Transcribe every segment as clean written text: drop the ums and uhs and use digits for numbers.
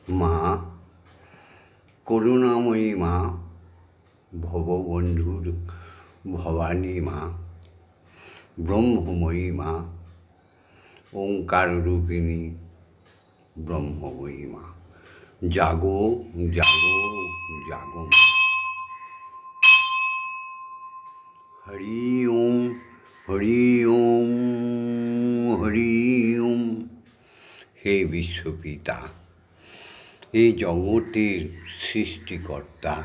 মা, করুণাময়ী মা, ভববন্ধুর ভবানী মা, ব্রহ্মময়ী মা, ওঙ্কার রূপিণী ব্রহ্মময়ী মা, জাগো জাগো জাগো। হরি ওম হরি ওম হরি ওম। হে বিশ্বপিতা, এই জগতের সৃষ্টিকর্তা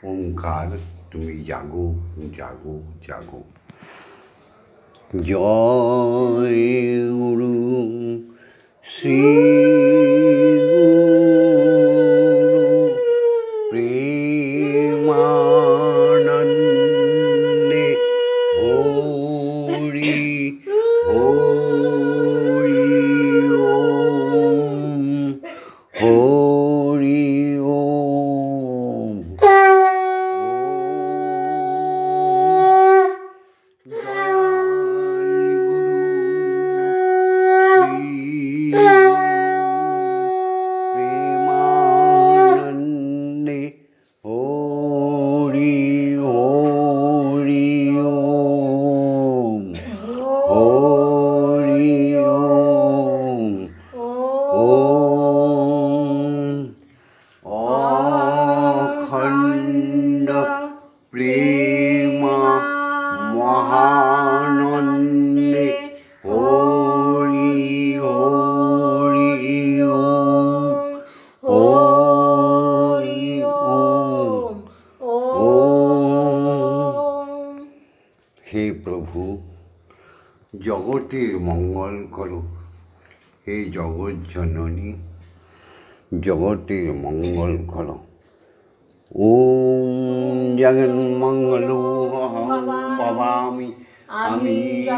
ওঙ্কার, তুমি জাগো জাগো জাগো। জয় গুরু শ্রী প্রেমানন্দে হরি হরি ওম হরি ওম। প্রেমানন্দে হরি হরি ওম হরি ওম ওম। অখণ্ড প্রেমা মহানন্দে হরি হরি ওম হরি ওম ওম। হে প্রভু, জগতের মঙ্গল করো। হে জগৎ জননী, জগতের মঙ্গল করো। ওম জগন্মঙ্গলো অহং ভবামি। আমি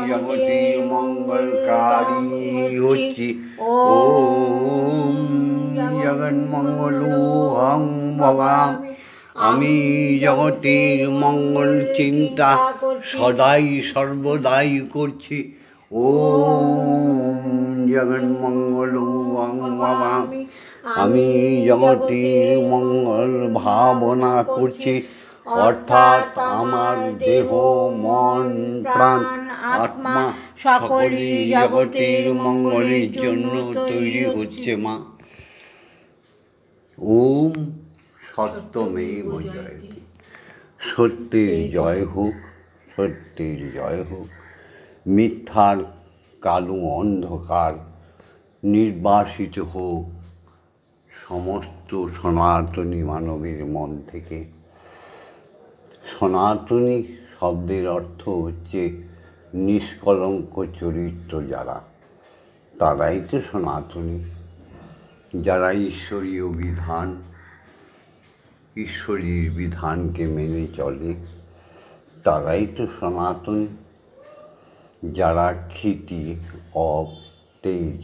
জগতের মঙ্গলকারী হচ্ছি। ওম জগন্মঙ্গলো অহং ভবামি। আমি জগতের মঙ্গল চিন্তা সদাই সর্বদাই করছি। ওম জগন্মঙ্গলো অহং ভবামি। আমি জগতের মঙ্গল ভাবনা করছি, অর্থাৎ আমার দেহ মন প্রাণ আত্মা সকলই জগতের মঙ্গলের জন্য তৈরি হচ্ছে মা। ওম সত্যমেব জয়তে। সত্যের জয় হোক, সত্যের জয় হোক। মিথ্যার কালো অন্ধকার নির্বাসিত হোক সমস্ত সনাতনী মানবের মন থেকে। সনাতনী শব্দের অর্থ হচ্ছে নিষ্কলঙ্ক চরিত্র যারা, তারাই তো সনাতনী। যারা ঈশ্বরীয় বিধান, ঈশ্বরীর বিধানকে মেনে চলে, তারাই তো সনাতনী। যারা ক্ষিতি অপ তেজ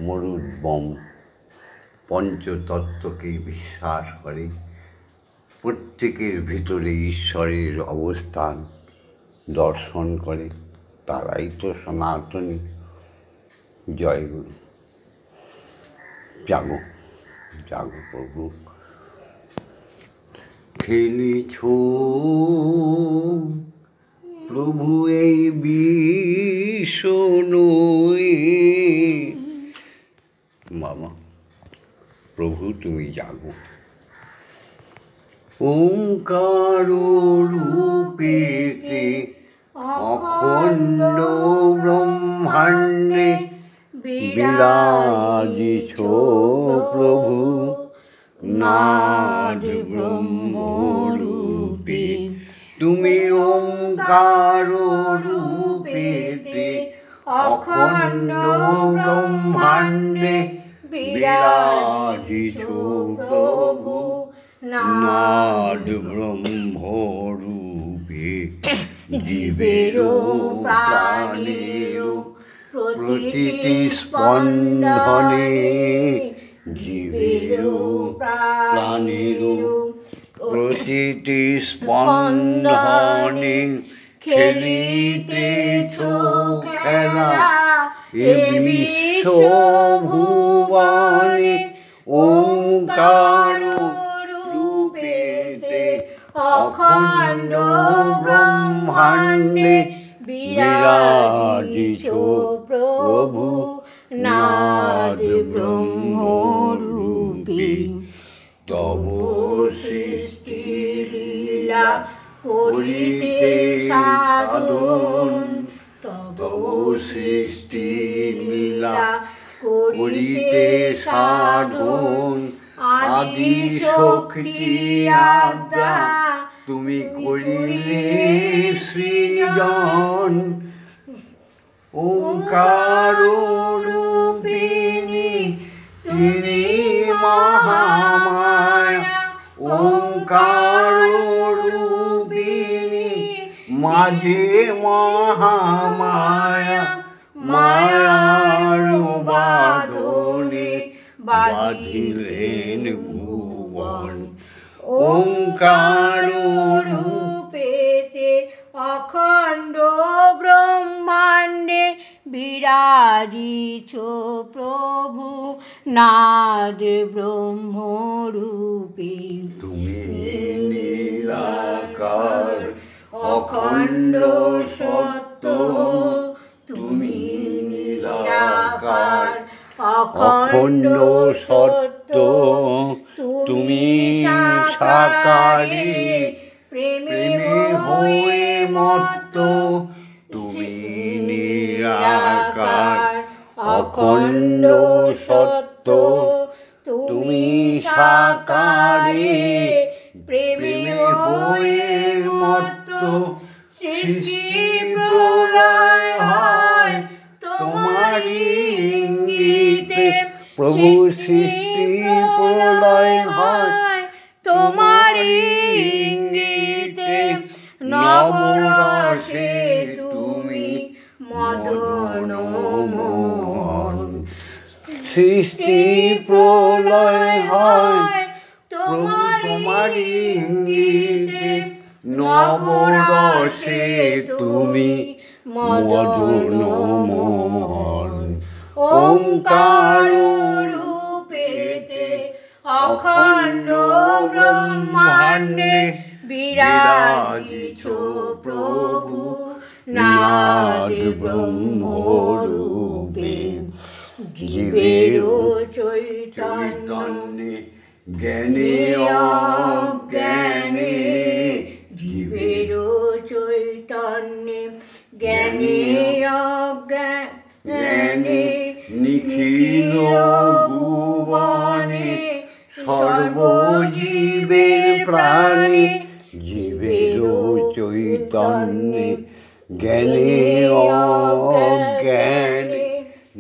মরুদ্যম পঞ্চতত্ত্বকে বিশ্বাস করে, প্রত্যেকের ভিতরে ঈশ্বরের অবস্থান দর্শন করে, তারাই তো সনাতনী। জয় গুরু। জাগো জাগো প্রভু। খেলেছ প্রভু এই বিষণয়ে। বাবা প্রভু তুমি জাগো। ওঙ্কার রূপেতে অখণ্ড ব্রহ্মাণ্ডে বিরাজিছ প্রভু। নাদ ব্রহ্মরূপে তুমি ওঙ্কার রূপেতে অখণ্ড ব্রহ্মাণ্ডে বিরাজিছ প্রভু। নাদ ব্রহ্মরূপে জীবেরও প্রাণেরও প্রতিটি স্পন্দনে, জীবেরও প্রাণেরও প্রতিটি স্পন্দনে খেলিতেছ খেলা এ বিশ্ব ভুবনে। ওম অখণ্ড ব্রহ্মাণ্ডে বিরাজিছ প্রভু নাদ ব্রহ্মরূপী। তব সৃষ্টি লীলা করিতে সাধন, তব সৃষ্টি লীলা করিতে সাধন। আদি শক্তি আদ্যা তুমি করিলে সৃজন। ওঙ্কার রূপিণী তিনি মহামায়া, ওঙ্কার রূপিণী মাঝে মহামায়া। মায়ার বাঁধনে বাঁধিলেন ভুবন। ওঙ্কার রূপেতে অখণ্ড ব্রহ্মাণ্ডে বিরাজিছ প্রভু নাদ ব্রহ্মরূপী। তুমি নিরাকার অখণ্ড সত্য, তুমি নিরাকার অখণ্ড সত্য। তুমি সাকারি প্রেমে হয়ে মত্ত। তুমি নিরাকার অখণ্ড সত্য, তুমি সাকারি প্রেমে হয়ে মত্ত। সৃষ্টি প্রলয় হয় তোমারি ইঙ্গিতে, প্রভু সৃষ্টি প্রলয় হয় তোমারি ইঙ্গিতে। নবরসে তুমি মদন মোহন। সৃষ্টি প্রলয় হয় প্রভু তোমারি ইঙ্গিতে। নবরসে তুমি মদন মোহন। ওঙ্কার রূপেতে অখণ্ড ব্রহ্মাণ্ডে বিরাজিছ প্রভু নাদ ব্রহ্মরূপী। জীবের চৈতন্যে জ্ঞানে অজ্ঞানে, জীবের চৈতন্যে জ্ঞানে অজ্ঞানে। নিখিল ভুবনে সর্বজীবের প্রাণে, জীবের চৈতন্যে জ্ঞানে অজ্ঞানে।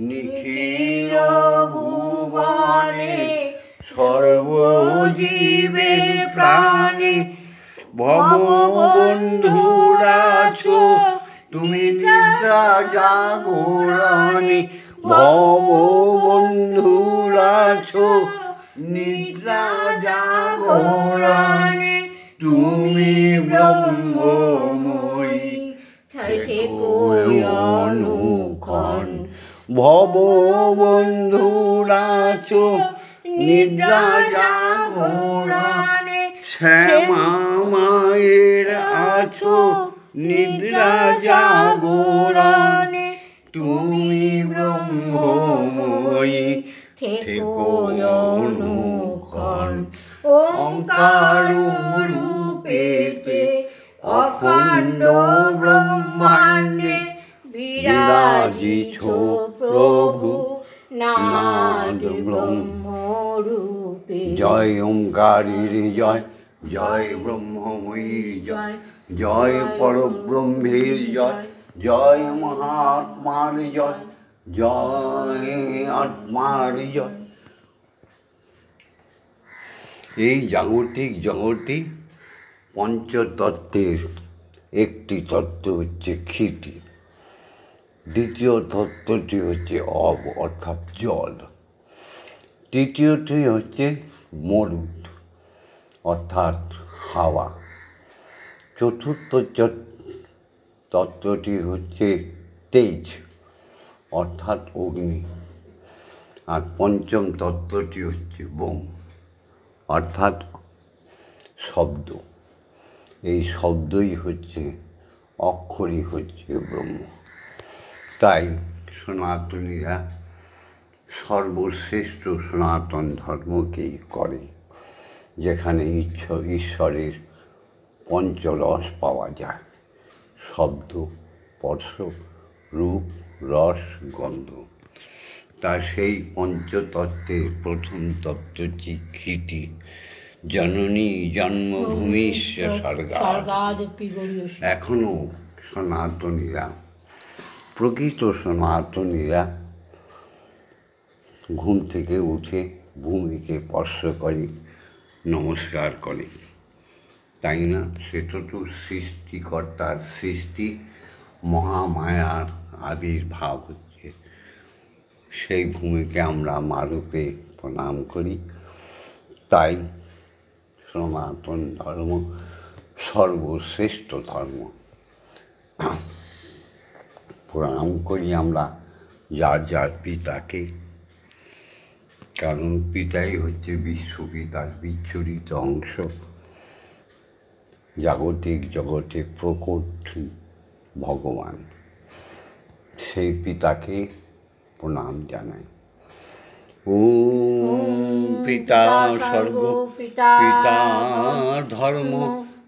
নিখিল ভুবনে সর্বজীবের প্রাণে। ভববন্ধুরাছ তুমি নিদ্রা জাগরণে। ভববন্ধুরাছ নিদ্রা জাগরণে। তুমি ব্রহ্মময়ী থেকো অনুক্ষণ। ভববন্ধুরাছ নিদ্রা জাগরণে। শ্যামা মায়ের আছো নিদ্রা জাগরণে। তুমি ব্রহ্মময়ী থেকো অনুক্ষণ। ওঙ্কার রূপেতে অখণ্ড ব্রহ্মাণ্ডে বিরাজিছ প্রভু নাদ ব্রহ্মরূপে। জয় ওঙ্কারের জয়, জয় ব্রহ্মময়ীর জয়, জয় পরব্রহ্মের জয়, জয় মহাত্মার জয়, জয় আত্মার জয়। এই জাগতিক জগতে পঞ্চতত্ত্বের একটি তত্ত্ব হচ্ছে ক্ষিতি, দ্বিতীয় তত্ত্বটি হচ্ছে অব অর্থাৎ জল, তৃতীয়টি হচ্ছে মরুদ অর্থাৎ হাওয়া, চতুর্থ তত্ত্বটি হচ্ছে তেজ অর্থাৎ অগ্নি, আর পঞ্চম তত্ত্বটি হচ্ছে বোম অর্থাৎ শব্দ। এই শব্দই হচ্ছে, অক্ষরই হচ্ছে ব্রহ্ম। তাই সনাতনীরা সর্বশ্রেষ্ঠ সনাতন ধর্মকেই করে, যেখানে ঈশ্বরের পঞ্চরস পাওয়া যায়: শব্দ, স্পর্শ, রূপ, রস, গন্ধ। তা সেই পঞ্চতত্ত্বের প্রথম তত্ত্ব স্বীকৃতি জননী জন্মভূমিস্য স্বর্গাদ। এখনও সনাতনীরা, প্রকৃত সনাতনীরা ঘুম থেকে উঠে ভূমিকে স্পর্শ করে, নমস্কার করে, তাই না? সেটা তো সৃষ্টিকর্তার সৃষ্টি, মহামায়ার আবির্ভাব হচ্ছে। সেই ভূমিকে আমরা মারূপে প্রণাম করি। তাই সনাতন ধর্ম সর্বশ্রেষ্ঠ ধর্ম। প্রণাম করি আমরা যার যার পিতাকে, কারণ পিতাই হচ্ছে বিশ্বপিতার বিচ্ছুরিত অংশ, জাগতিক জগতে প্রকট ভগবান। সেই পিতাকে প্রণাম জানাই। ওম পিতা স্বর্গ, পিতা ধর্ম,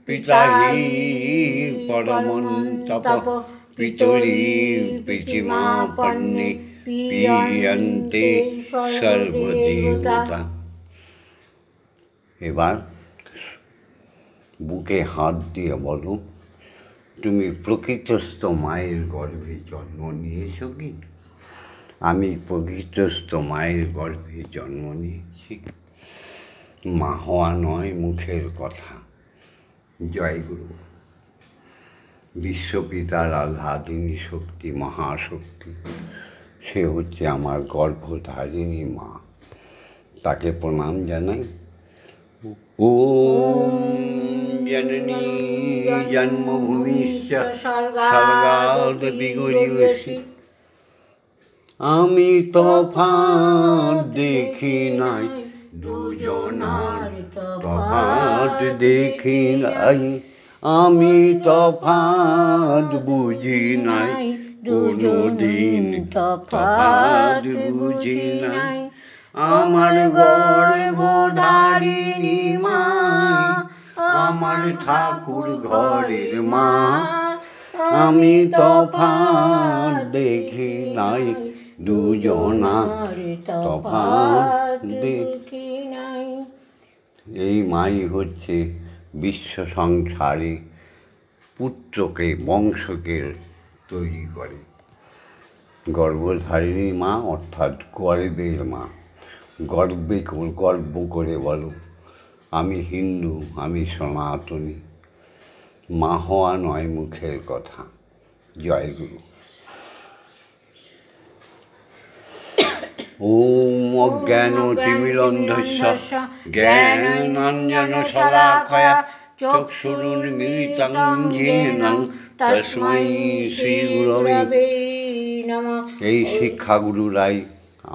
পিতা হি পরমন্তপ, পিতরি পিতৃমা পন্নে পিয়ন্তে সর্বদেবতা। এবার বুকে হাত দিয়ে বলো, তুমি প্রকৃতস্থ মায়ের গর্ভে জন্ম নিয়েছো কি? আমি প্রকৃতস্থ মায়ের গর্ভে জন্ম নিয়েছি। মা হওয়া নয় মুখের কথা। জয় গুরু। বিশ্বপিতার আহ্লাদিনী শক্তি, মহাশক্তি, সে হচ্ছে আমার গর্ভধারিণী মা। তাকে প্রণাম জানাই। ওম জননী জন্মভূমিশ্চ স্বর্গাদ বিগড়িয়সি। আমি তফাৎ দেখি নাই, দুজনার তফাৎ দেখি নাই। আমি তফাৎ বুঝি নাই, কোনোদিন তফাৎ বুঝি নাই। আমার গর্ভধারিণী মা, আমার ঠাকুর ঘরের মা। আমি তফাৎ দেখি নাই, দুজনার তফাৎ দেখি নাই। এই মাই হচ্ছে বিশ্ব সংসারে পুত্রকে, বংশকে তৈরি করে। গর্ভধারিণী মা অর্থাৎ গর্বের মা। গর্ব করে বলো, আমি হিন্দু, আমি সনাতনী। মা হওয়া নয় মুখের কথা। জয় গুরু। ওম অজ্ঞান তিমিরন্ধস্য জ্ঞানাঞ্জন শলাকয়া চক্ষুরুন্মিলিতং येन তস্मै শ্রী গুরবে নমঃ। এই শিক্ষাগুরুরাই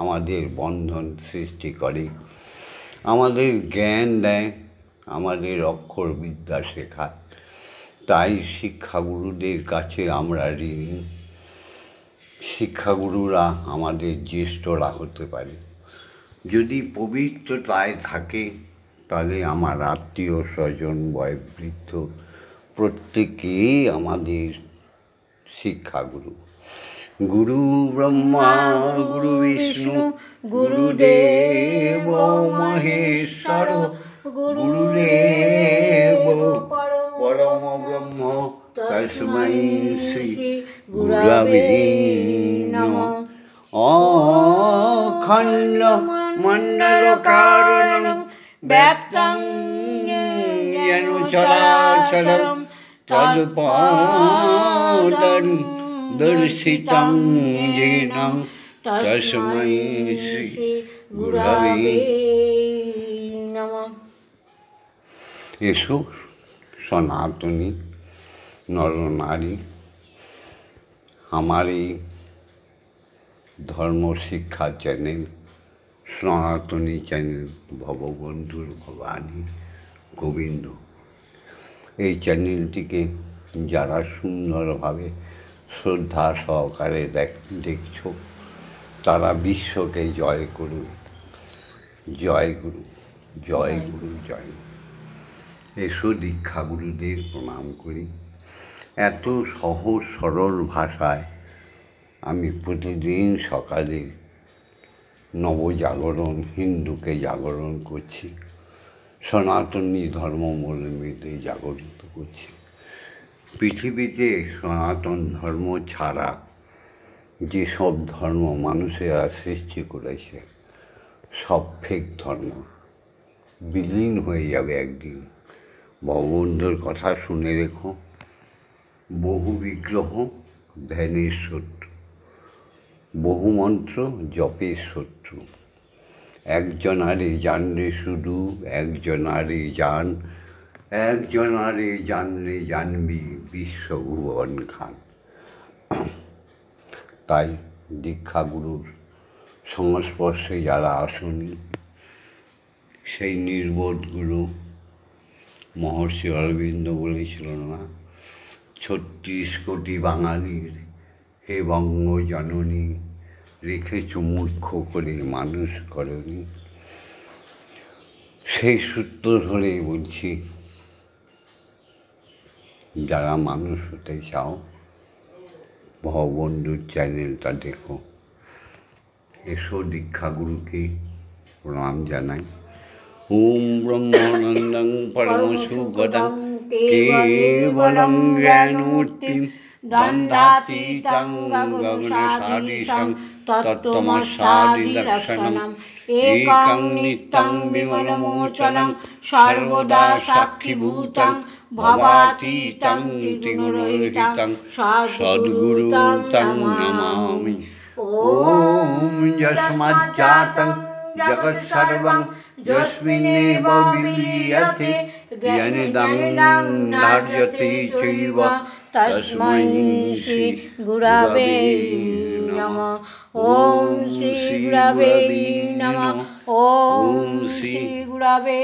আমাদের বন্ধন সৃষ্টি করে, আমাদের জ্ঞান দেয়, আমাদের অক্ষর বিদ্যা শেখায়। তাই শিক্ষাগুরুদের কাছে আমরা ঋণী। শিক্ষাগুরুরা আমাদের জ্যেষ্ঠরা হতে পারে। যদি পবিত্রতায় থাকে, তাহলে আমার আত্মীয় স্বজন, বয়োবৃদ্ধ প্রত্যেকেই আমাদের শিক্ষাগুরু। গুরু ব্রহ্মা, গুরু বিষ্ণু, গুরুদেব মহেশ্বর, গুরুদেব পরম ব্রহ্ম, তস্मै শ্রী গুরবে নমঃ। অখণ্ড মণ্ডলকারণং ব্যাপ্তং येन চরাচরং তৎপদং দর্শিতং येन তস্मै শ্রী গুরবে নমঃ। এসো সনাতনী নরনারী, আমার এই ধর্ম শিক্ষা চ্যানেল, সনাতনী চ্যানেল, ভববন্ধুর ভবানী গোবিন্দ, এই চ্যানেলটিকে যারা সুন্দরভাবে শ্রদ্ধা সহকারে দেখছ, তারা বিশ্বকে জয় করুন। জয় গুরু, জয় গুরু, জয় গুরু। এসো দীক্ষাগুরুদের প্রণাম করি। এত সহজ সরল ভাষায় আমি প্রতিদিন সকালে নবজাগরণ, হিন্দুকে জাগরণ করছি, সনাতনী ধর্মাবলম্বীদের জাগরিত করছি। পৃথিবীতে সনাতন ধর্ম ছাড়া যেসব ধর্ম মানুষেরা সৃষ্টি করেছে, সব ফেক ধর্ম, বিলীন হয়ে যাবে একদিন। ভগবন্ধুর কথা শুনে রেখো, বহু বিগ্রহ ধ্যানের শত্রু, বহু মন্ত্র জপের শত্রু। একজনারে জানলে শুধু একজনারে জান, একজনারে জানলে জানবি বিশ্বভুবন খান। তাই দীক্ষাগুরুর সংস্পর্শে যারা আসেনি, সেই নির্বোধ গুরু মহর্ষি অরবিন্দ বলেছিল না, ৩৬ কোটি বাঙালির হে বঙ্গজননী, রেখেছ মূর্খ করে মানুষ করনি। সেই সূত্র ধরে বলছি, যারা মানুষ হতে চাও ভববন্ধুর চ্যানেলটা দেখো। এসো দীক্ষাগুরুকে প্রণাম জানাই। ওম ব্রহ্মানন্দং পরমসুখদং কেবলং জ্ঞানমূর্তিং দ্বন্দ্বাতীতং গগনসদৃশং তত্ত্বমস্যাদিলক্ষণং একং নিত্যং বিমলমোচনং সর্বদা সাক্ষীভূতং ভবাতীতং ত্রিগুণরহিতং সদ্গুরুং তং নমামি। ওম যস্মাজ্জাতং জগৎসর্বং যস্মিন্নেব বিলীয়তে জ্ঞানদং ধার্যতে চৈব তস্मै শ্রী গুরবে নমঃ। ওম শ্রী গুরবে নমঃ। ওম শ্রী গুরবে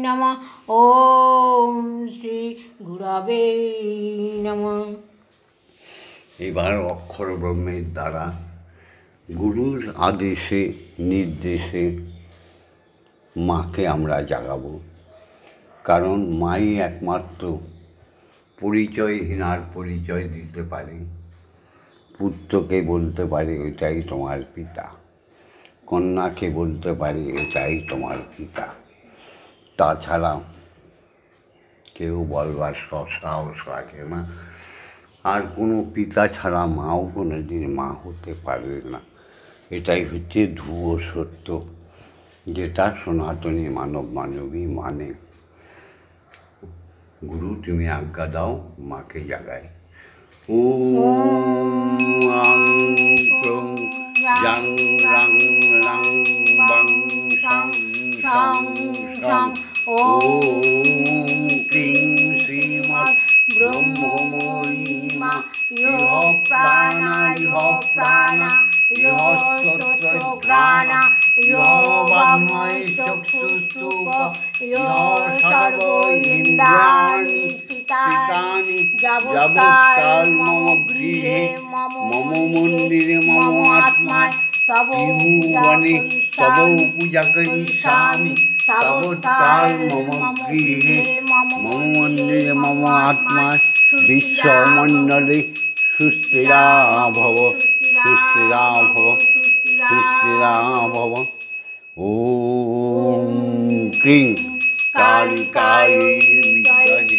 নমঃ। ওম শ্রী গুরবে নমঃ। এবার অক্ষর ব্রহ্মের দ্বারা গুরুর আদেশে নির্দেশে মাকে আমরা জাগাবো। কারণ মাই একমাত্র পরিচয়হীনার পরিচয় দিতে পারে। পুত্রকে বলতে পারে এটাই তোমার পিতা, কন্যাকে বলতে পারে এটাই তোমার পিতা। তাছাড়া কেউ বলবার সাহস রাখে না। আর কোনো পিতা ছাড়া মাও কোনো দিন মা হতে পারবে না। এটাই হচ্ছে ধ্রুব সত্য, যেটা সনাতনী মানবী মানে। গুরু তুমি আজ্ঞা দাও, মাকে জাগাই। ওম আং ক্রং জাং রাং লাং বাং সং সং সং। ওম ক্রিং শ্রীমৎ ব্রহ্মময়ীমা ইহ প্রাণা ইহ প্রাণা ইহ স্তোত্র প্রাণা ইহ বাংময় চক্ষুস্তুক ইহ সর্ব ইন্দ্রাণি স্থিতানি যাবৎকাল মম গৃহে মম মন্দিরে মম আত্মায় ত্রিভুবনে তব পূজা করিষ্যামি। তাবৎকাল মম গৃহে মম মন্দিরে মম আত্মায় বিশ্বমণ্ডলে সুস্থিরা ভব, সুস্থিরা ভব, সুস্থিরা ভব। ওম ক্রিং কালী কালী বিদ্মহে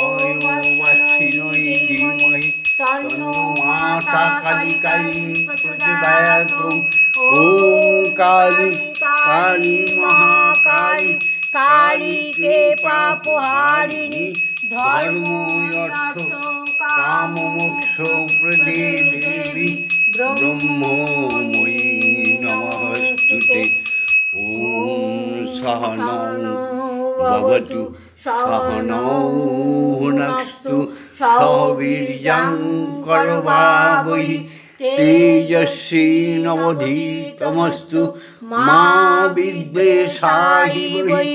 হৃদয়োবাসিনী ধীমহি তন্নো মাতা কালী কালী প্রচোদয়াৎ। ওম কালী কালী মহাকালী काली के पापहारिणी धर्म अर्थ काम मोक्ष प्रदे देवी ब्रह्ममयी नमस्तुते। ओम सहनौ भवतु सहनौ भुनक्तु सह वीर्यं करवावहै तेजस्वी नवधीतमस्तु मा विद्वेषाहि वै।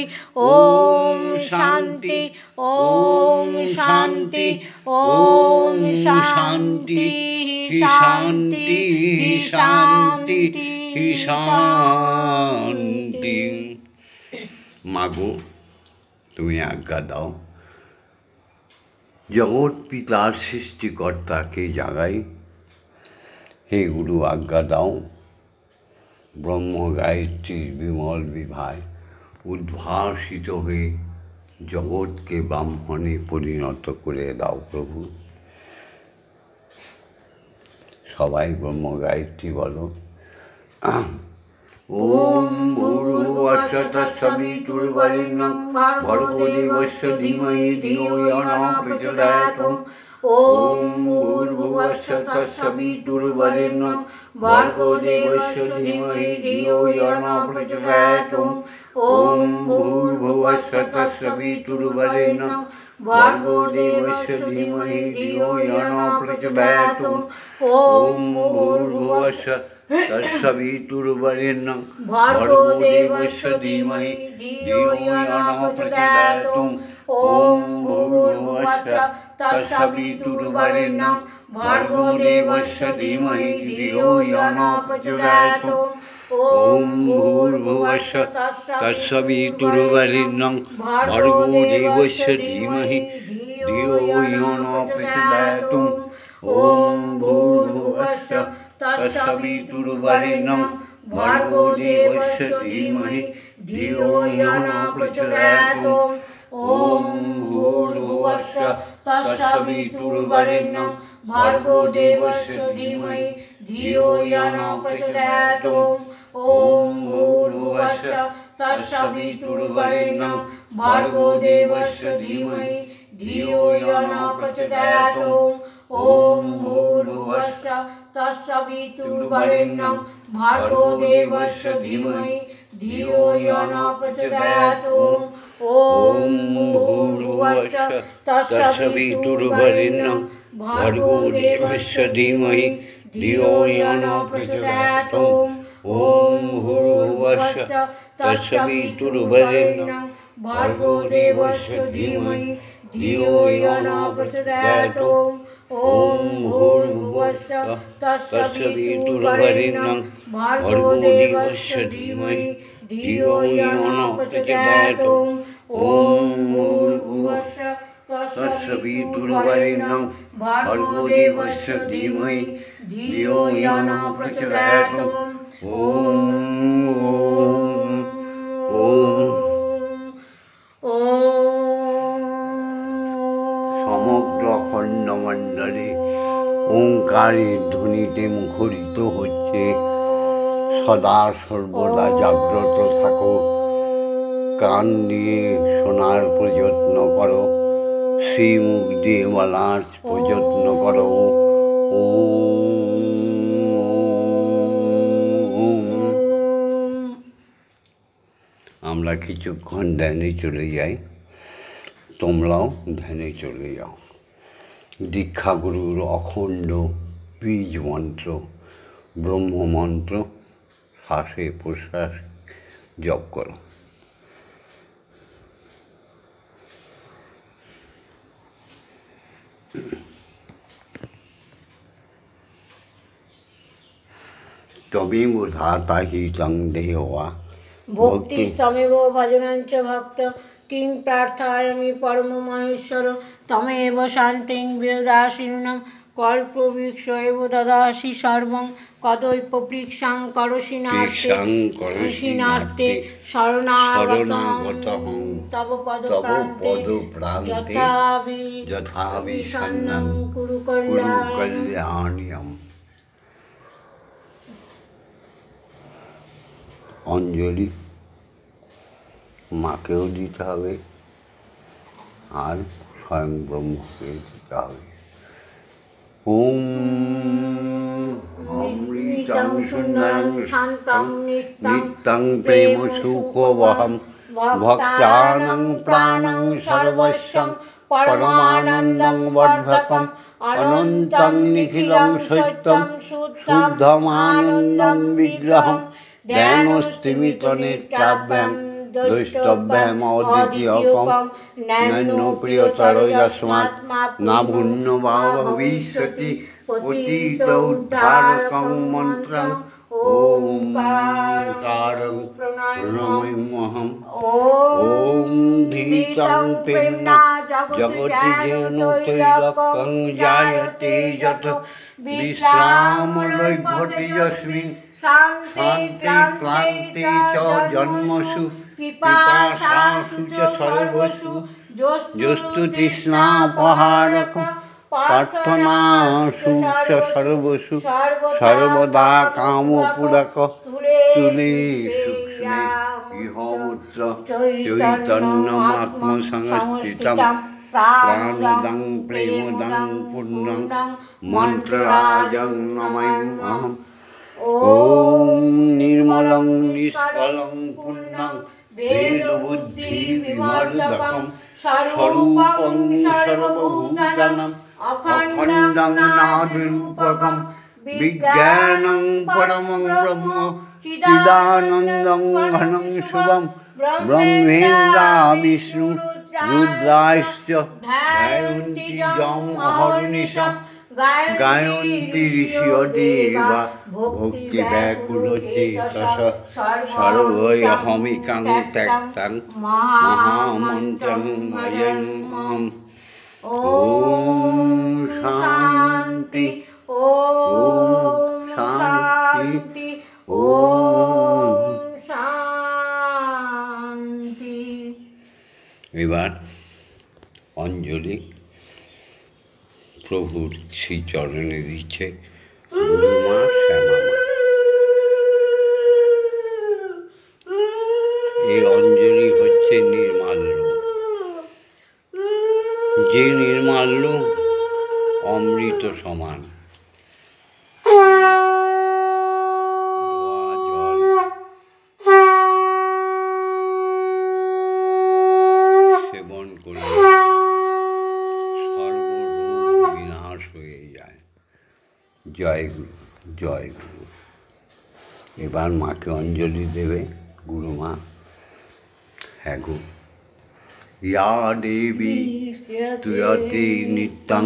ओम शांति ओम शांति ओम शांति शांति शांति शांति। मागो তুমি आज्ञा दाओ जगत पितार सृष्टिकर्ता के জাগাই। हे गुरु आज्ञा दाओ ब्रह्म गायत्री विमल विभाय उद्भासित हुए जगत के ब्राह्मणे परिणत करे दाओ प्रभु। सबाई ब्रह्म गायत्री बोलो। ओम भूर्भुवः तत्सवितुर्वरेण्यं भर्गो देवस्य धीमहि धियो यो न प्रचोदयात्। ओम भूर्भुवः तत्सवितुर्वरेण्यं भर्गो देवस्य धीमहि धियो यो न प्रचोदयात्। ओम भूर्भुवः तत्सवितुर्वरेण्यं भर्गो देवस्य धीमहि धियो यो न प्रचोदयात्। ओम भूर्भुवः तत्सवितुर्वरेण्यं भर्गो देवस्य धीमहि धियो यो न प्रचोदयात्। ओम भूर्भुवः तत्सवितुर्वरेण्यं भर्गो देवस्य धीमहि धियो यो न प्रचोदयात्। ओम भूर्भुवः तत्सवितुर्वरेण्यं भर्गो देवस्य धीमहि धियो यो न प्रचोदयात्। ओम भूर्भुवः तत्सवितुर्वरेण्यं भर्गो देवस्य धीमहि धियो यो न प्रचोदयात्। ओम भूर्भुवः तत्सवितुर्वरेण्यं भर्गो देवस्य धीमहि धियो यो न प्रचोदयात्। ओम भूर्भुवः तत्सवितुर्वरेण्यं भर्गो देवस्य धीमहि धियो यो न प्रचोदयात्। ओम भूर्भुवः तत्सवितुर्वरेण्यं भर्गो देवस्य धीमहि धियो यो न प्रचोदयात्। ओम भूर्भुवः तत्सवितुर्वरेण्यं भर्गो देवस्य धीमहि धियो यो न प्रचोदयात्। ओम भूर्भुवः तत्सवितुर्वरेण्यं भर्गो देवस्य धीमहि धियो यो न प्रचोदयात्। ओम भूर्भुवः तत्सवितुर्वरेण्यं भर्गो देवस्य धीमहि धियो यो न प्रचोदयात्। ओम भूर्भुवः तत्सवितुर्वरेण्यं भर्गो देवस्य धीमहि धियो यो न प्रचोदयात्। ओम সমগ্র খণ্ডমণ্ডলে ওঙ্কারের ধ্বনিতে মুখরিত হচ্ছে। সদা সর্বদা জাগ্রত থাকো, কান দিয়ে শোনার প্রযত্ন করো, শ্রীমুখ দিয়ে বলার প্রযত্ন করো। আমরা কিছুক্ষণ ধ্যানে চলে যাই, তোমরাও ধ্যানে চলে যাও। দীক্ষাগুরুর অখণ্ড বীজ মন্ত্র ব্রহ্মমন্ত্র শ্বাসে প্রশ্বাস জপ করো। তমেব ধাতা হি তং দেহা ভক্তি তমেব ভজনাঞ্চ ভক্ত কিং প্রার্থায়ামি পরম মহেশ্বর তমেব শান্তিং বিদদাসিনং কল্পবৃক্ষ এব দদাসি সর্বং কদৈপপৃক্ষাং করসি নার্তে শরণাগতং তব পদপ্রান্তে যথাবিষণ্ণং কুরু কল্যাণীয়ম। অঞ্জলি মাকেও দিতে হবে আর স্বয়ং ব্রহ্মকে দিতে হবে। ওম অমৃতং সুন্দরং শান্তং নিত্যং প্রেম সুখবহম ভক্তানাং প্রাণং সর্বস্বং পরমানন্দং বর্ধকম অনন্তং নিখিলং সত্যম শুদ্ধমানন্দম বিগ্রহম ধ্যানস্থিমিতনেত্রাভ্যাম দ্রষ্টব্যাম অদ্বিতীয়কম নৈনো প্রিয়তর যস্মাৎ না ভূন্য বা ভবিষ্যতি পতিত উদ্ধারকং মন্ত্রং ওঙ্কারং প্রণমাম্যহম। ওম ধীতং প্রেম্ণা জগতি যেন তৈলক্যং জায়তে যত বিশ্রামলৈভ্যতে যস্মিন শান্তি ক্লান্তি চ জন্মসু পিপাসাসু চ সর্বসু যস্তু তৃষ্ণাপহারক প্রার্থনাসু চ সর্বসু সর্বদা কামপূরক তুলে সূক্ষ্মে ইহমূত্র চৈতন্যমাত্মসংস্থিতম প্রাণদং প্রেমদং পূর্ণং মন্ত্ররাজং নমাম্যহম। ওম নির্মলং নিষ্কলং পূর্ণং বেদবুদ্ধি বিমর্দকং স্বরূপং সর্বভূতানাং অখণ্ডং নাদরূপকং বিজ্ঞানং পরমং ব্রহ্ম চিদানন্দং ঘনং শুভং ব্রহ্মেন্দ্রা বিষ্ণু রুদ্রাশ্চ ধ্যায়ন্তি যম অহর্নিশম গায়ন্তি ঋষিয় দেবা ভক্তি ব্যাকুল চেতস সর্বৈহমিকাং ত্যক্তাং মহামন্ত্রং ভজন্মহম। ওম শান্তি ওম শান্তি ওম শান্তি। এবার অঞ্জলি প্রভুর শ্রীচরণে দিচ্ছে গুরুমা শ্যামামা। এই অঞ্জলি হচ্ছে নির্মাল্য, যে নির্মাল্য অমৃত সমান। সেবন করে সর্বরোগ বিনাশ হয়ে যায়। জয় গুরু, জয় গুরু। এবার মাকে অঞ্জলি দেবে গুরুমা। হ্যাঁ গো। ইয়া দেবী তুয়তে নিত্যং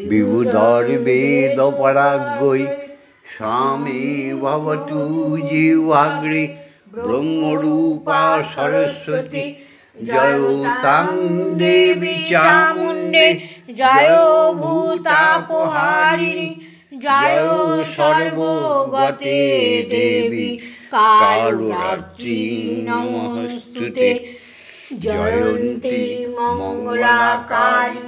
বিবুধর বেদ পরাগ্যৈ স্বামী ভবতু জিহ্বাগ্রে ব্রহ্মরূপা সরস্বতী। জয় তাং দেবী চামুণ্ডে জয় ভূতাপহারিণী জয় সর্বগতে দেবী কালরাত্রি নমস্তুতে। জয়ন্তী মঙ্গলাকারী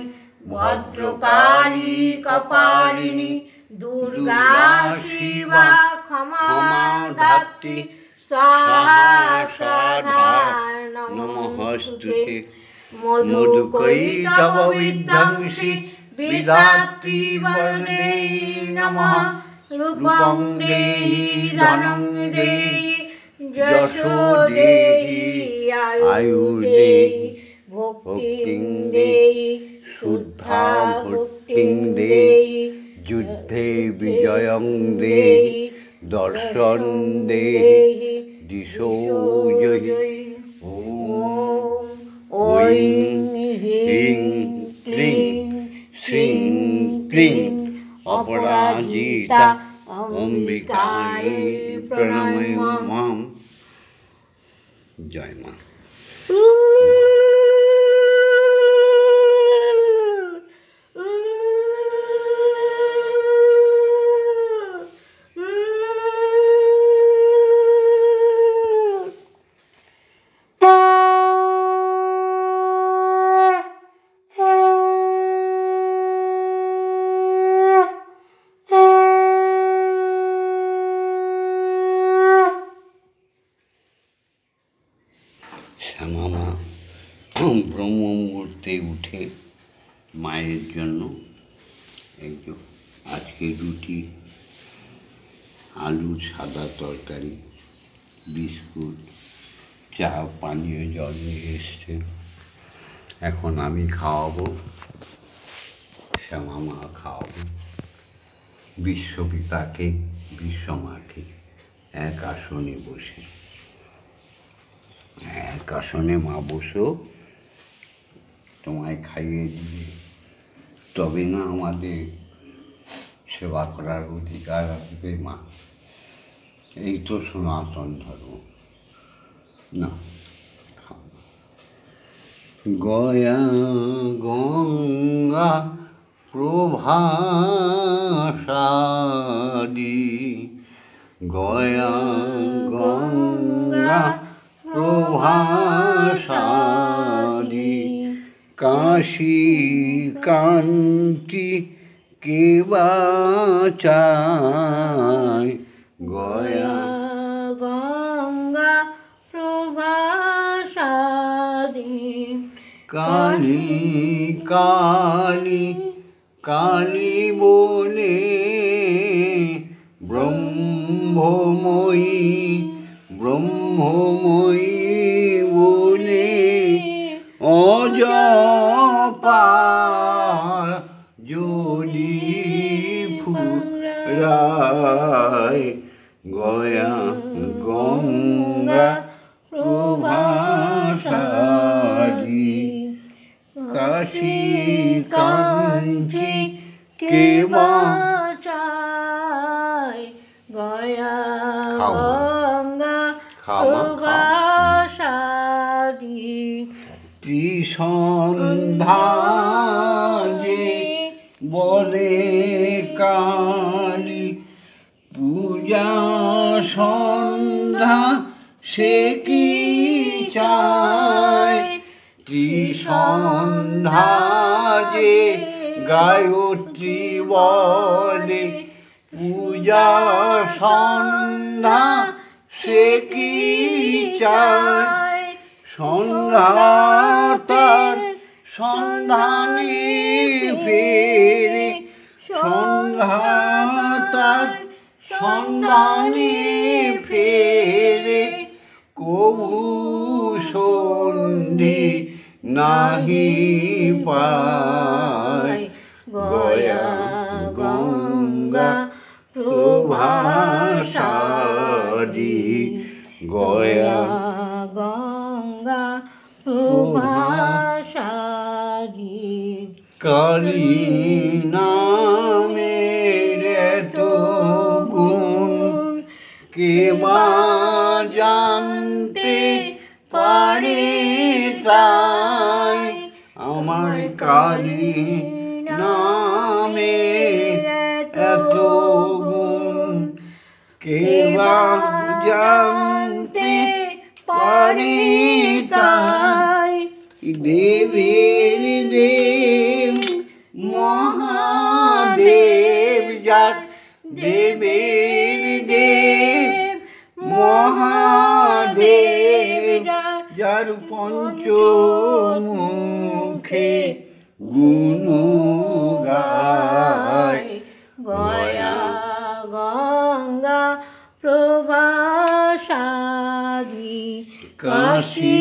ভদ্রকালী কপালিনী দুর্গা শিবা ক্ষমা ধাত্রী স্বাহা স্বাধা নমস্তুতে। মধুকৈ তব বিধ্বংসী বিধাত্রী বরদে নমঃ। রূপং দেহি ধনং দেহি যশো দেহি আয়ু দেহি ভক্তিং দেহি শুদ্ধা ভক্তিং দেহি যুদ্ধে বিজয়ং দেহি দর্শন দেহি দিশো জহি। ওম ঐং হ্রিং ক্লিং শ্রীং ক্লিং অপরাজিতা অম্বিকায় প্রণমাম্যহম। জয় মা। শ্যামামা ব্রহ্ম মুহূর্তে উঠে মায়ের জন্য একটু আজকে রুটি, আলু, সাদা তরকারি, বিস্কুট, চা, পানীয় জল নিয়ে এসছে। এখন আমি খাওয়াবো শ্যামা খাওয়াবো বিশ্বপিতাকে বিশ্বমাকে এক আসনে বসে। এক আসনে মা বসো, তোমায় খাইয়ে দিবে, তবে না আমাদের সেবা করার অধিকার আসবে মা। এই তো সনাতন ধর্ম। না, খাও না। গয়া গঙ্গা প্রভাসাদি, গয়া গঙ্গা প্রভাসাদি, কাশী কান্তি কে বাঁচায়। গয়া গঙ্গা প্রভাসাদি, কালী কালী কালী বলে ব্রহ্মময়ী ব্রহ্মময়ী বলে অজপা যদি ফুরায়। গয়া গঙ্গা প্রভাসাদি, কাশী কাঞ্চি কে বাঁচায়। গয়া খাও মা। গঙ্গা খাও মা, খাও। প্রভাসাদি, ত্রিসন্ধ্যা যে বলে কালী, পূজা সন্ধ্যা সে কি চায়। ত্রিসন্ধ্যা যে গায়ত্রী বলে, পূজা সন্ধ্যা সে কি চায়। সন্ধ্যা তার সন্ধানে ফেরে, সন্ধ্যা তার সন্ধানে ফেরে, কবু সন্ধি নাহি পায়। গয়া গঙ্গা প্রভাসাদি, গয়া গঙ্গা প্রভাসাদি, কালী নামের এত গুণ কে বা জানতে পারে তাই। আমার কালী নামের এত গুণ কে বা জানতে পারে তাই। দেবের দেব মহাদেব যার, দেবের দেব মহাদেব যার পঞ্চমুখে গুণ গায়। গয়া গঙ্গা প্রভাসাদি, কাশী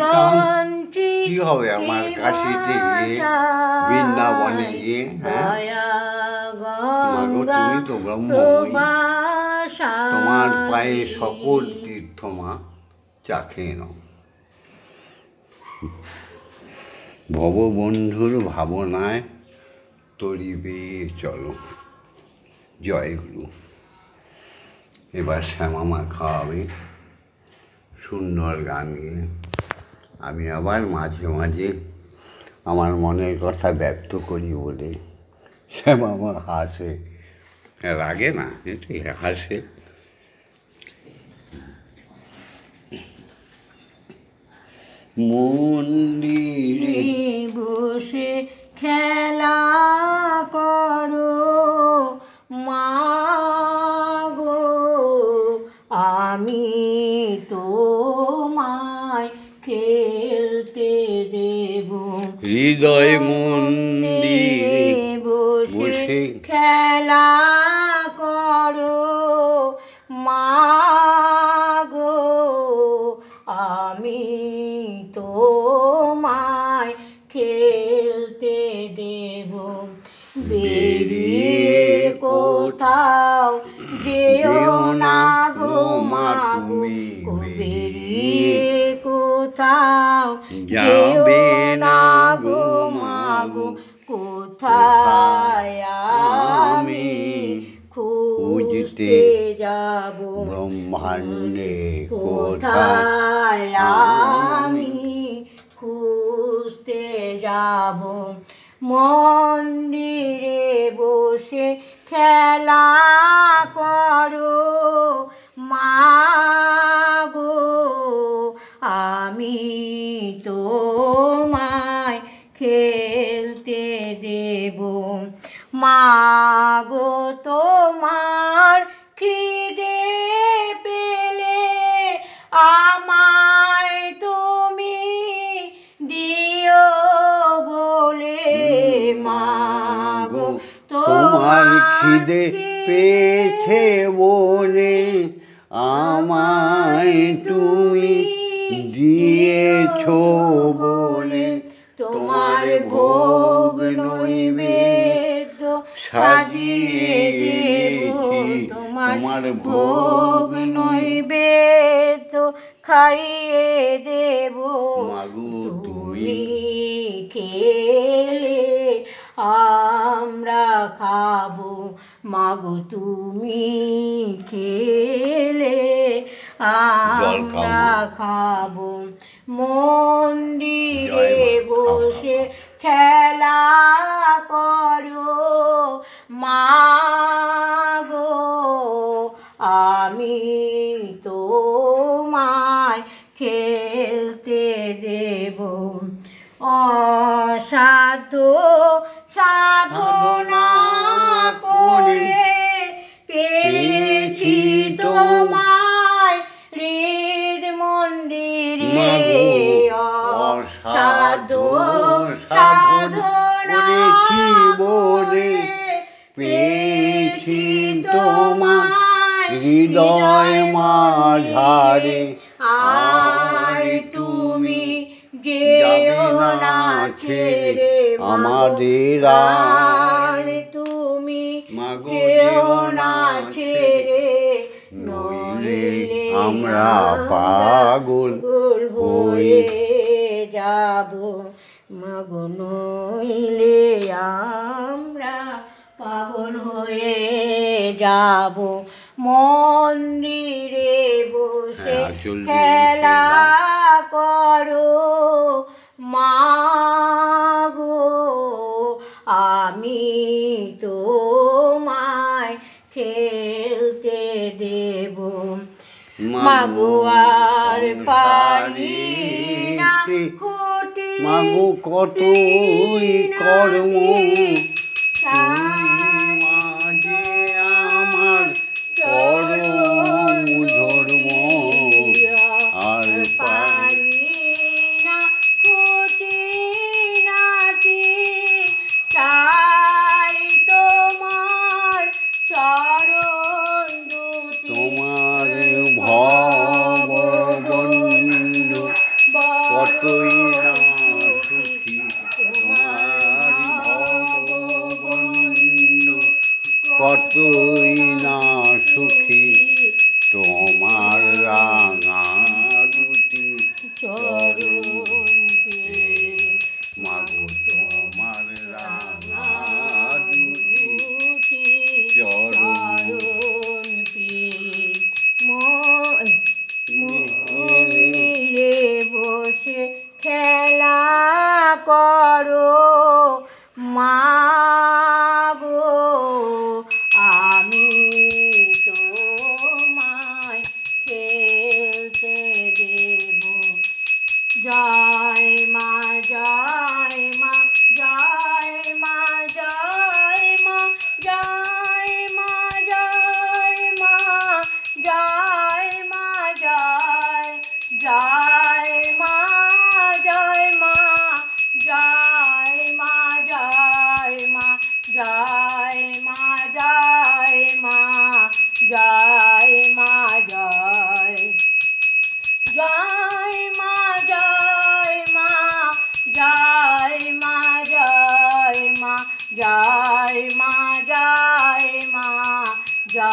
কাঞ্চি কি হবে আমার কাশীতে গিয়ে, বৃন্দাবনে গিয়ে? গয়া গঙ্গা তুমি তো ব্রহ্মময়ী, তোমার পায়ে সকল তীর্থ মা, চা খেয়ে নাও। ভববন্ধুর ভাবনায় তরিবে চলো। জয় গুরু। এবার শ্যামা খাওয়াবে সুন্দর গান গেয়ে। আমি আবার মাঝে মাঝে আমার মনের কথা ব্যক্ত করি বলে শ্যামা হাসে, রাগে না, কিন্তু হাসে। মন্দিরে বসে খেলা করো মাগো, আমি তোমায় খেলতে দেব। হৃদয় মন্দিরে বসে খেলা করো মাগো, আমি তোমায় খেলতে দেব। যেও না গো মা তুমি বেরিয়ে কোথাও, যাবে না গো মা গো কোথায় আমি খুঁজতে যাব, ব্রহ্মাণ্ডে কোথায় আমি খুঁজতে যাব। মন্দিরে বসে খেলা করো মা গো, আমি তোমায় খেলতে দেব। মা গো তোমার খিদে পেলে আমায় তুমি দিও বলে, মা গো তোমার খিদে পেয়েছে বলে আমায় তুমি দিয়েছো বলে, তোমার ভোগ নৈবেদ্য সাজিয়ে দেব, তোমার ভোগ নৈবেদ্য খাইয়ে দেব। মাগো তুমি খেলে আমরা খাবো, মাগো তুমি খেলে আমরা খাবো। মন্দিরে বসে খেলা করো মা গো, আমি তোমায় খেলতে দেব। অসাধ্য সাধনা করে পেয়েছি তোমায় হৃদ মন্দিরে, অসাধ্য সাধনা করে পেয়েছি তোমায় হৃদয় মাঝারে, আর তুমি যেও না ছেড়ে আমাদের, আর তুমি যেও না ছেড়ে, নইলে আমরা পাগল হয়ে যাব, মাগো নইলে আমরা পাগল হয়ে যাব। মন্দিরে বসে খেলা করো মা গো, আমি তোমায় খেলতে দেব। মাগো আর পারি না খুঁটি মাগো কতই কর্ম মাঝে আমার পরম ধর্ম, আর পারি না খুঁটি নাটি চাই তোমার চরণ দুটি, তোমার ভববন্ধু কতই না সুখী, তোমার ভববন্ধু কতই না সুখী, তোমার রাঙা দুটি চরণ মাগো, তোমার রাঙা দুটি চরণ মন্দিরে বসে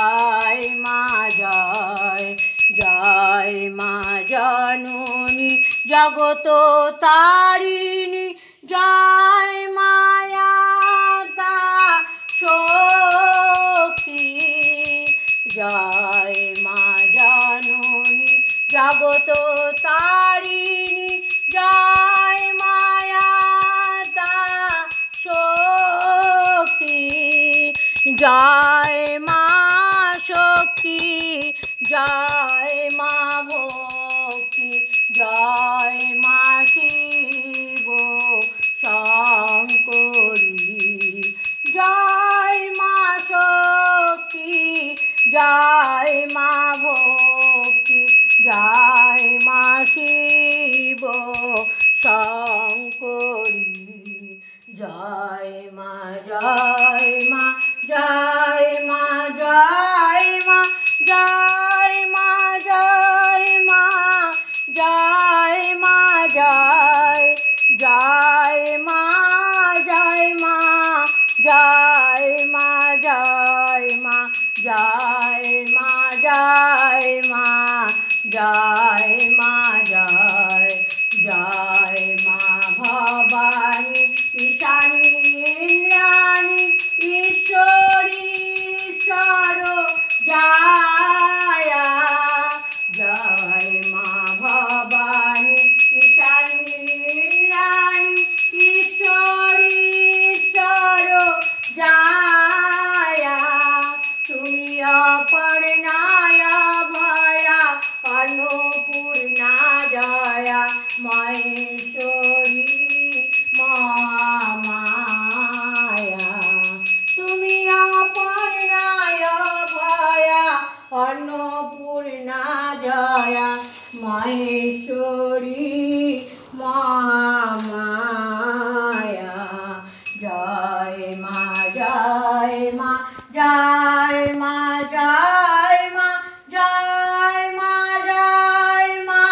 জয় মা জয় জয় মা জননী জগত তারিণী জয় মায়া তা শক্তি জয় মা জননী জগত তারিণী জয় মায়া তা শক্তি জয় মা শক্তি জয় মা ভক্তি জয় মা শিব শঙ্করী জয় মা শক্তি জয় মা ভক্তি জয় মা শিব শঙ্করী জয় মা জয় মা জয় মা জয় মা জয় মা জয় মা জয় মা জয় জয় মা জয় মা জয় মা জয় মা জয় মা জয় মা জয় মা জয় জয় মা ভবানী ঈশানী ইন্দ্রাণী ঈশ্বরী ঈশ্বর জয়া জয় মা ভবানী ঈশানী ইন্দ্রাণী ঈশ্বরী ঈশ্বর জয়া তুমি অপর্ণায় ভয়া অন্নপূর্ণা জয়া মহেশ্বরী মহামায়া তুমি অপর্ণায় ভয়া অন্নপূর্ণা জয়া মহেশ্বরী মহামায়া জয় মা জয় মা জয় মা জয় মা জয় মা জয় মা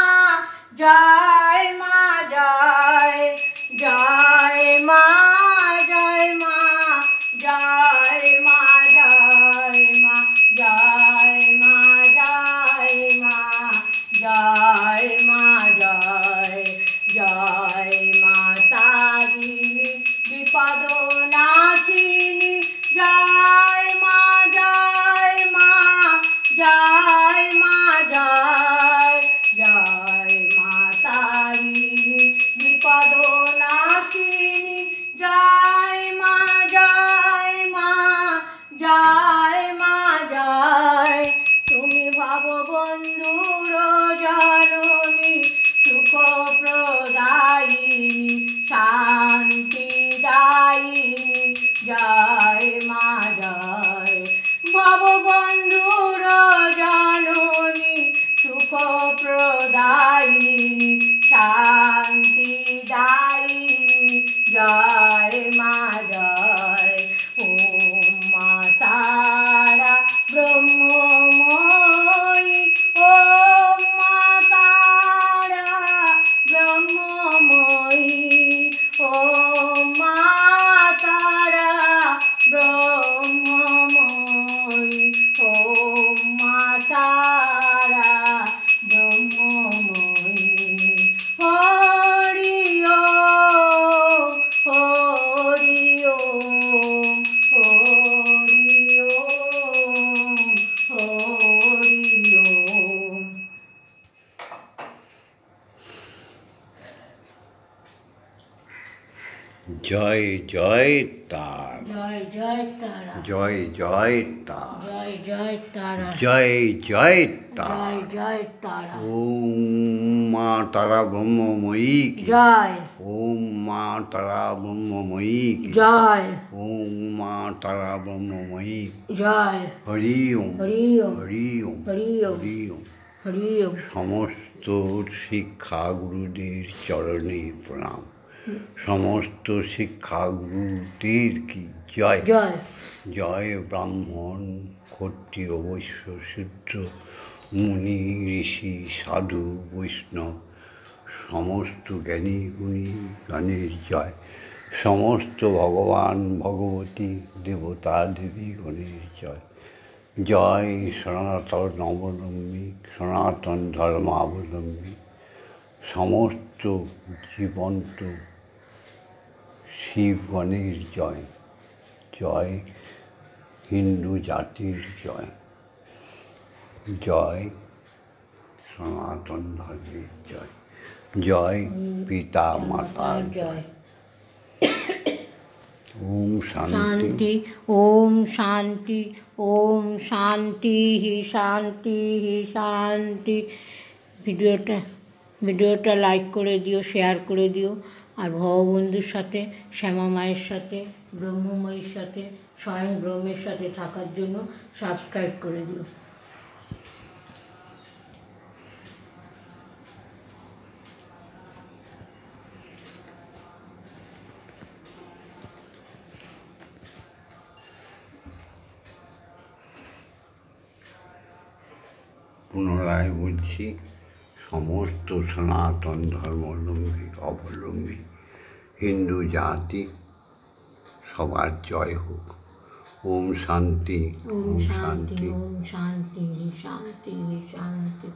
জয় মা জয় জয় মা জয় মা জয় মা জয় মা জয় মা জয় মা জয় মা জয় জয় মা তারিণী বিপদ নাশিনী জয় মা জয় মা জয় মা জয় জয় মা তারিণী বিপদ নাশিনী জয় মা জয় মা জয় মা জয় তুমি ভববন্ধুর জননী সুখ প্রদায়িনী শান্তিদায়িনী জয় মা জয় ভববন্ধুর জননী সুখ প্রদায়িনী শান্তিদায়িনী জয় মা জয় ওম মা তারা ব্রহ্মময়ী ওম মা তারা ব্রহ্মময়ী ওম মা তারা ব্রহ্মময়ী ওম মা তারা ব্রহ্মময়ী হরি ওম হরি ওম হরি ওম হরি ওম। জয় জয় তার জয় জয় তারা জয় জয় তার জয় জয় তারা জয় জয় তার জয় জয় তারা ওম মা তারা ব্রহ্মময়ী কি জয় ওম মা তারা ব্রহ্মময়ী কি জয় ওম মা তারা ব্রহ্মময়ী জয় হরি ওম হরি ওম হরি ওম হরি ওম হরি ওম। হরি ওম। সমস্ত শিক্ষা গুরুদের চরণে প্রণাম। সমস্ত শিক্ষা গুরুদের কি জয় জয় জয়। ব্রাহ্মণ ক্ষত্রিয় বৈশ্য শূদ্র মুনি ঋষি সাধু বৈষ্ণব সমস্ত জ্ঞানী গুণী গণের জয়। সমস্ত ভগবান ভগবতী দেবতা দেবী গণের জয়। জয় সনাতন অবলম্বী, সনাতন ধর্মাবলম্বী সমস্ত জীবন্ত শিবগণের জয়। জয় হিন্দু জাতির জয়। জয় সনাতন ধর্মের জয়। জয় পিতা মাতার জয়। ওম শান্তি। শান্তি ওম শান্তি ওম শান্তি শান্তি শান্তি। ভিডিওটা লাইক করে দিও, শেয়ার করে দিও। আর ভববন্ধুর সাথে, শ্যামা মায়ের সাথে, ব্রহ্মময়ীর সাথে, স্বয়ং ব্রহ্মের সাথে থাকার জন্য সাবস্ক্রাইব করে দিও। পুনরায় বলছি, সমস্ত সনাতন অবলম্বী হিন্দু জাতি সবার জয় হোক। ওম শান্তি। ওম শান্তি ওম শান্তি শান্তি শান্তি।